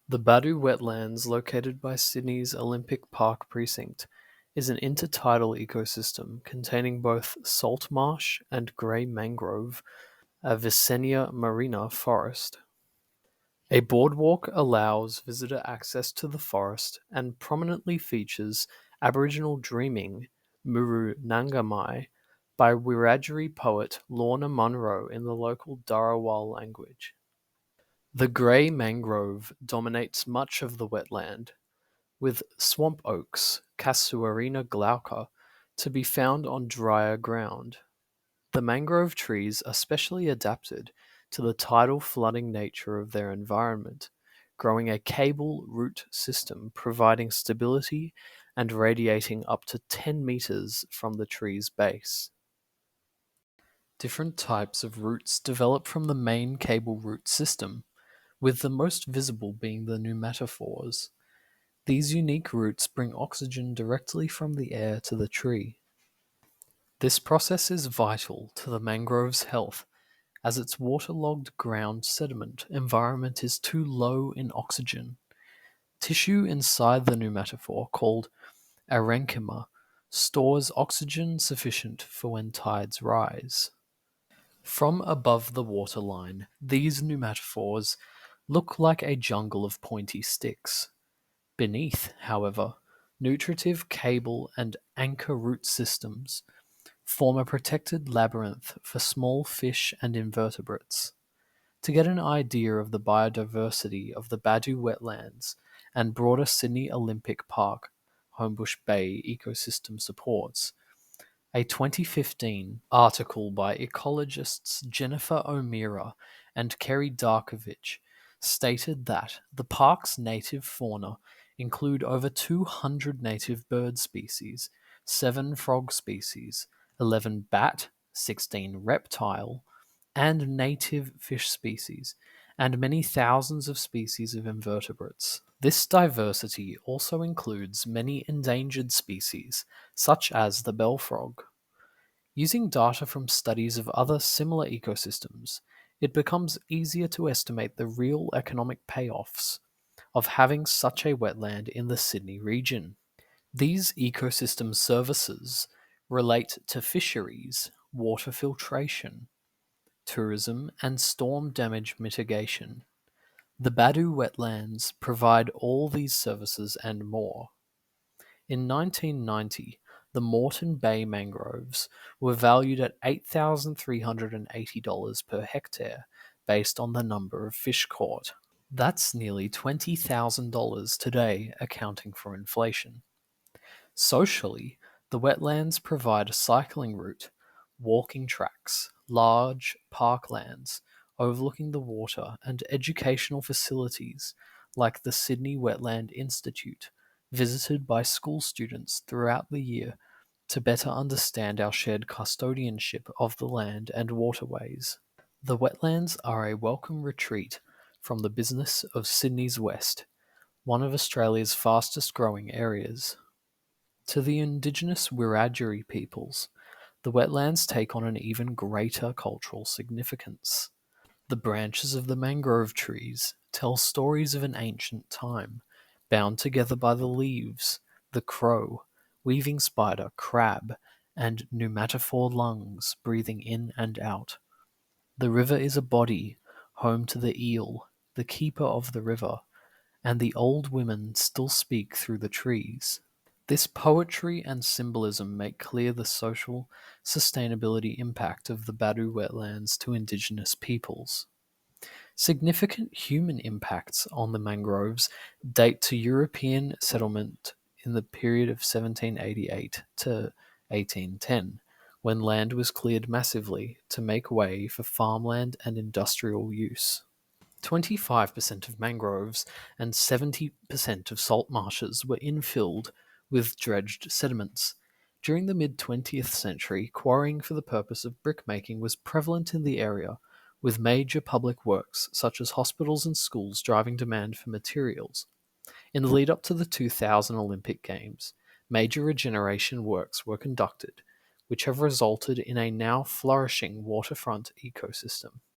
The Badu Wetlands, located by Sydney's Olympic Park precinct, is an intertidal ecosystem containing both salt marsh and grey mangrove, a Vicennia marina forest. A boardwalk allows visitor access to the forest and prominently features Aboriginal Dreaming, Muru Nangamai, by Wiradjuri poet Lorna Munro in the local Darawal language. The grey mangrove dominates much of the wetland, with swamp oaks (Casuarina glauca) to be found on drier ground. The mangrove trees are specially adapted to the tidal flooding nature of their environment, growing a cable root system providing stability and radiating up to 10 meters from the tree's base. Different types of roots develop from the main cable root system, with the most visible being the pneumatophores. These unique roots bring oxygen directly from the air to the tree. This process is vital to the mangrove's health, as its waterlogged ground sediment environment is too low in oxygen. Tissue inside the pneumatophore, called parenchyma, stores oxygen sufficient for when tides rise. From above the waterline, these pneumatophores look like a jungle of pointy sticks. Beneath, however, nutritive cable and anchor root systems form a protected labyrinth for small fish and invertebrates. To get an idea of the biodiversity of the Badu Wetlands and broader Sydney Olympic Park Homebush Bay ecosystem supports, a 2015 article by ecologists Jennifer O'Meara and Kerry Darkovich stated that the park's native fauna include over 200 native bird species, 7 frog species, 11 bat, 16 reptile, and native fish species, and many thousands of species of invertebrates. This diversity also includes many endangered species, such as the bell frog. Using data from studies of other similar ecosystems, it becomes easier to estimate the real economic payoffs of having such a wetland in the Sydney region. These ecosystem services relate to fisheries, water filtration, tourism, and storm damage mitigation. The Badu Wetlands provide all these services and more. In 1990, the Moreton Bay mangroves were valued at $8,380 per hectare based on the number of fish caught. That's nearly $20,000 today, accounting for inflation. Socially, the wetlands provide a cycling route, walking tracks, large parklands overlooking the water, and educational facilities like the Sydney Wetland Institute, visited by school students throughout the year to better understand our shared custodianship of the land and waterways. The wetlands are a welcome retreat from the business of Sydney's West, one of Australia's fastest growing areas. To the indigenous Wiradjuri peoples, the wetlands take on an even greater cultural significance. The branches of the mangrove trees tell stories of an ancient time, bound together by the leaves, the crow, weaving spider, crab, and pneumatophore lungs breathing in and out. The river is a body, home to the eel, the keeper of the river, and the old women still speak through the trees. This poetry and symbolism make clear the social sustainability impact of the Badu wetlands to Indigenous peoples. Significant human impacts on the mangroves date to European settlement in the period of 1788 to 1810, when land was cleared massively to make way for farmland and industrial use. 25% of mangroves and 70% of salt marshes were infilled with dredged sediments. During the mid 20th century, quarrying for the purpose of brickmaking was prevalent in the area, with major public works such as hospitals and schools driving demand for materials. In the lead up to the 2000 Olympic Games, major regeneration works were conducted, which have resulted in a now flourishing waterfront ecosystem.